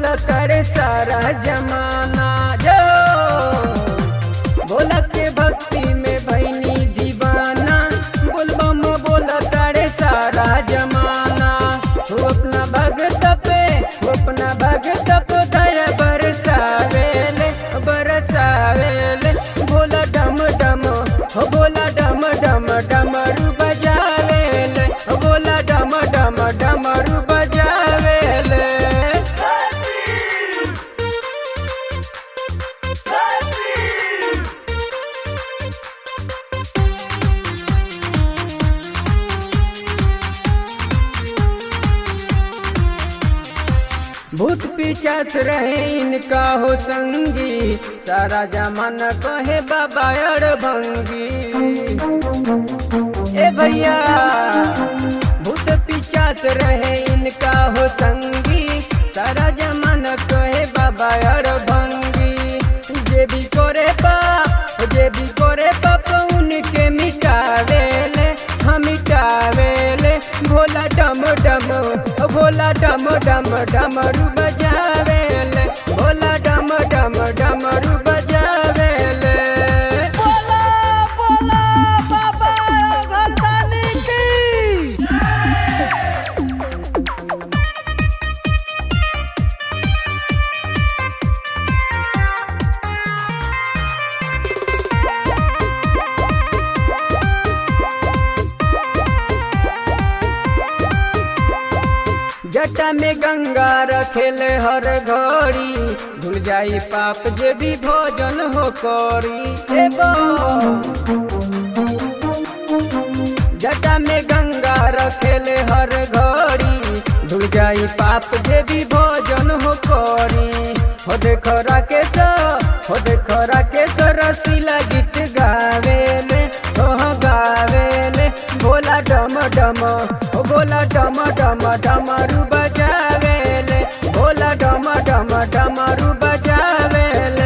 बोला करे सारा जमाना। जो बोला के भक्ति में भैनी दीवाना, बोलबम बोला करे सारा जमाना। हो अपना भगत पे, हो अपना भगत पे दया बरसावेले बरसावेले। बोला डम डम, हो बोला डम डम डमरू बजावेले, हो बोला डम डम डमरू बजावेले। भूत पिचास रहे इनका हो संगी, सारा जमाना कहे बाबा अड़भंगी। ए भैया भूत पिचास रहे इनका हो संगी, सारा जमाना कहे बाबा अड़भंगी। जे भी करे पाप, जे भी करे पाप उनके मिटावेले, हम मिटावेले। भोला डम डम, भोला डम डम डमरू बजावेले, भोला डम डम डमरू बजावेले। बोला बोला बाबा गर्दानी की। जटा में गंगा रखेले हर घड़ी, भूल जाई पाप जे भी भोजन हो करी। जटा में गंगा रखेले हर घड़ी, भूल जाई पाप जे भी भोजन हो करी। हो देखो राकेश, हो देखो राकेश रसीला गीत गावेले, हो गावेले। भोला डम डम, ओ भोला डम डम डमरू बजावेले, भोला डम डम डमरू बजावेले।